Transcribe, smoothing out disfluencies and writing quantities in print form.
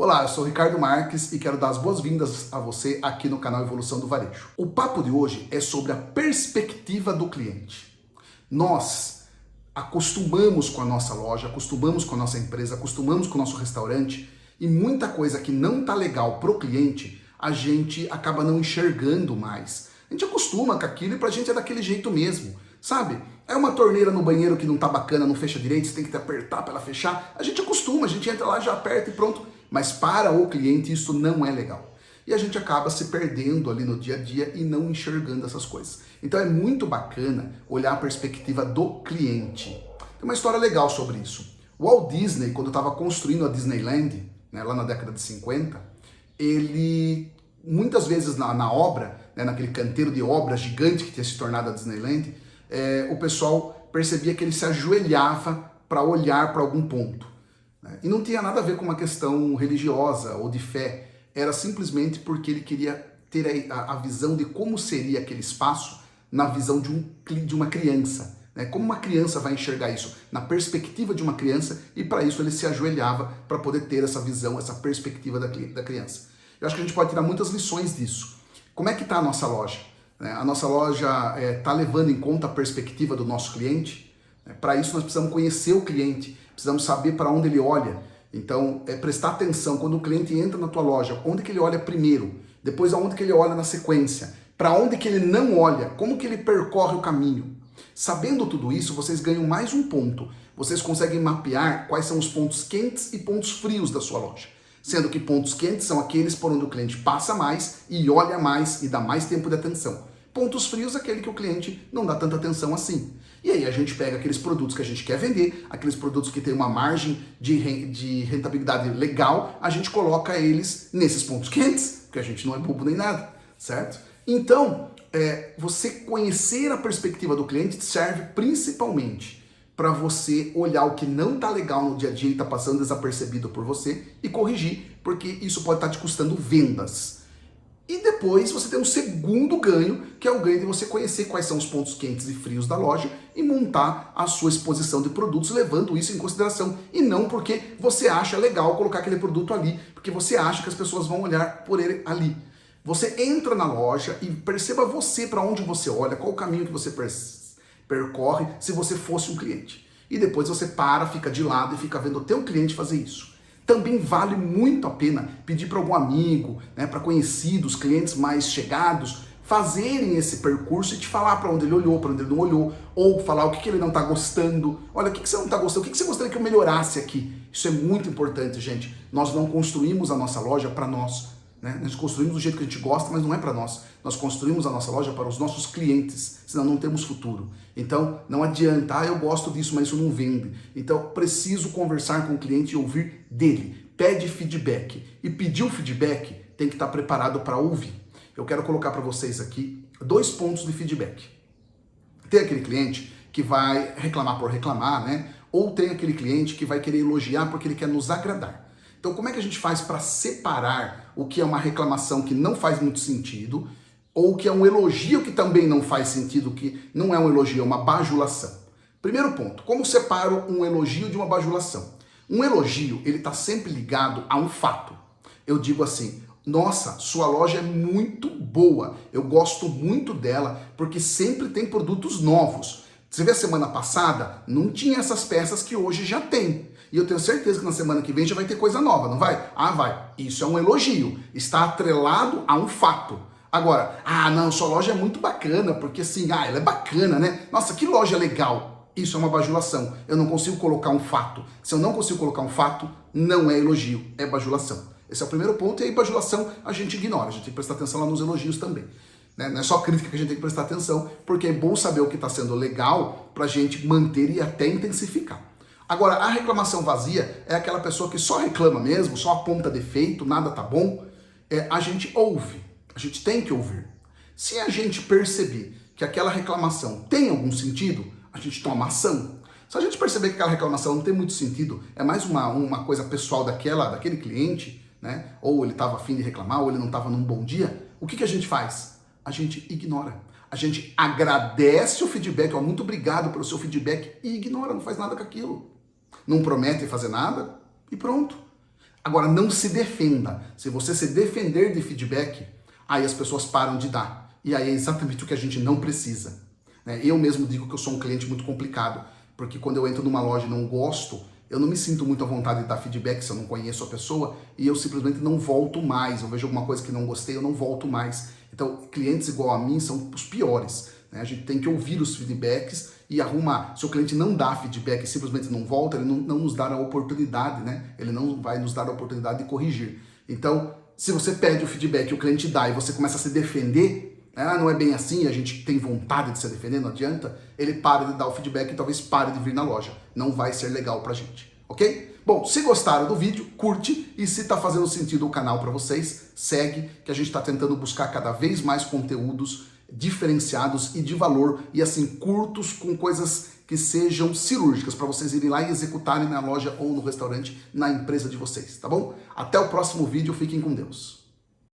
Olá, eu sou o Ricardo Marques e quero dar as boas-vindas a você aqui no canal Evolução do Varejo. O papo de hoje é sobre a perspectiva do cliente. Nós acostumamos com a nossa loja, acostumamos com a nossa empresa, acostumamos com o nosso restaurante e muita coisa que não tá legal pro cliente, a gente acaba não enxergando mais. A gente acostuma com aquilo e pra gente é daquele jeito mesmo, sabe? É uma torneira no banheiro que não tá bacana, não fecha direito, você tem que apertar para ela fechar. A gente acostuma, a gente entra lá, já aperta e pronto. Mas para o cliente isso não é legal. E a gente acaba se perdendo ali no dia a dia e não enxergando essas coisas. Então é muito bacana olhar a perspectiva do cliente. Tem uma história legal sobre isso. O Walt Disney, quando estava construindo a Disneyland, né, lá na década de 50, ele muitas vezes na obra, né, naquele canteiro de obra gigante que tinha se tornado a Disneyland, o pessoal percebia que ele se ajoelhava para olhar para algum ponto. E não tinha nada a ver com uma questão religiosa ou de fé, era simplesmente porque ele queria ter a visão de como seria aquele espaço na visão de uma criança. Né? Como uma criança vai enxergar isso? Na perspectiva de uma criança, e para isso ele se ajoelhava para poder ter essa visão, essa perspectiva da criança. Eu acho que a gente pode tirar muitas lições disso. Como é que está a nossa loja? A nossa loja está levando em conta a perspectiva do nosso cliente? Para isso nós precisamos conhecer o cliente, precisamos saber para onde ele olha. Então, prestar atenção quando o cliente entra na tua loja, onde que ele olha primeiro, depois aonde que ele olha na sequência, para onde que ele não olha, como que ele percorre o caminho. Sabendo tudo isso, vocês ganham mais um ponto. Vocês conseguem mapear quais são os pontos quentes e pontos frios da sua loja. Sendo que pontos quentes são aqueles por onde o cliente passa mais e olha mais e dá mais tempo de atenção. Pontos frios é aquele que o cliente não dá tanta atenção assim. E aí a gente pega aqueles produtos que a gente quer vender, aqueles produtos que tem uma margem de rentabilidade legal, a gente coloca eles nesses pontos quentes, porque a gente não é bobo nem nada, certo? Então, você conhecer a perspectiva do cliente serve principalmente para você olhar o que não está legal no dia a dia e está passando desapercebido por você e corrigir, porque isso pode estar te custando vendas. E depois você tem um segundo ganho, que é o ganho de você conhecer quais são os pontos quentes e frios da loja e montar a sua exposição de produtos levando isso em consideração. E não porque você acha legal colocar aquele produto ali, porque você acha que as pessoas vão olhar por ele ali. Você entra na loja e perceba você para onde você olha, qual o caminho que você percorre se você fosse um cliente. E depois você fica de lado e fica vendo o teu cliente fazer isso. Também vale muito a pena pedir para algum amigo, né, para conhecidos, clientes mais chegados, fazerem esse percurso e te falar para onde ele olhou, para onde ele não olhou, ou falar o que ele não está gostando. Olha, o que você não está gostando, o que você gostaria que eu melhorasse aqui? Isso é muito importante, gente. Nós não construímos a nossa loja para nós. Né? Nós construímos do jeito que a gente gosta, mas não é para nós. Nós construímos a nossa loja para os nossos clientes, senão não temos futuro. Então, não adianta, eu gosto disso, mas isso não vende. Então, preciso conversar com o cliente e ouvir dele. Pede feedback. E pedir o feedback tem que estar preparado para ouvir. Eu quero colocar para vocês aqui 2 pontos de feedback. Tem aquele cliente que vai reclamar por reclamar, né? Ou tem aquele cliente que vai querer elogiar porque ele quer nos agradar. Então, como é que a gente faz para separar o que é uma reclamação que não faz muito sentido ou o que é um elogio que também não faz sentido, que não é um elogio, é uma bajulação? Primeiro ponto, como separo um elogio de uma bajulação? Um elogio, ele está sempre ligado a um fato. Eu digo assim, nossa, sua loja é muito boa, eu gosto muito dela porque sempre tem produtos novos. Você vê a semana passada, não tinha essas peças que hoje já tem. E eu tenho certeza que na semana que vem já vai ter coisa nova, não vai? Ah, vai. Isso é um elogio. Está atrelado a um fato. Agora, não, sua loja é muito bacana, porque assim, ela é bacana, né? Nossa, que loja legal. Isso é uma bajulação. Eu não consigo colocar um fato. Se eu não consigo colocar um fato, não é elogio, é bajulação. Esse é o primeiro ponto, e aí bajulação a gente ignora. A gente tem que prestar atenção lá nos elogios também. Não é só crítica que a gente tem que prestar atenção, porque é bom saber o que está sendo legal para a gente manter e até intensificar. Agora, a reclamação vazia é aquela pessoa que só reclama mesmo, só aponta defeito, nada tá bom. A gente ouve, a gente tem que ouvir. Se a gente perceber que aquela reclamação tem algum sentido, a gente toma ação. Se a gente perceber que aquela reclamação não tem muito sentido, é mais uma coisa pessoal daquele cliente, né? Ou ele estava afim de reclamar, ou ele não estava num bom dia, o que a gente faz? A gente ignora. A gente agradece o feedback, muito obrigado pelo seu feedback, e ignora, não faz nada com aquilo. Não promete fazer nada e pronto. Agora, não se defenda. Se você se defender de feedback, aí as pessoas param de dar. E aí é exatamente o que a gente não precisa. Né? Eu mesmo digo que eu sou um cliente muito complicado, porque quando eu entro numa loja e não gosto, eu não me sinto muito à vontade de dar feedback se eu não conheço a pessoa e eu simplesmente não volto mais. Eu vejo alguma coisa que não gostei, eu não volto mais. Então, clientes igual a mim são os piores. Né? A gente tem que ouvir os feedbacks e arrumar. Se o cliente não dá feedback e simplesmente não volta, ele não nos dá a oportunidade, né? Ele não vai nos dar a oportunidade de corrigir. Então, se você pede o feedback e o cliente dá e você começa a se defender, não é bem assim, a gente tem vontade de se defender, não adianta, ele para de dar o feedback e talvez pare de vir na loja. Não vai ser legal pra gente, ok? Bom, se gostaram do vídeo, curte, e se tá fazendo sentido o canal para vocês, segue, que a gente tá tentando buscar cada vez mais conteúdos diferenciados e de valor, e assim, curtos, com coisas que sejam cirúrgicas, para vocês irem lá e executarem na loja ou no restaurante, na empresa de vocês, tá bom? Até o próximo vídeo, fiquem com Deus.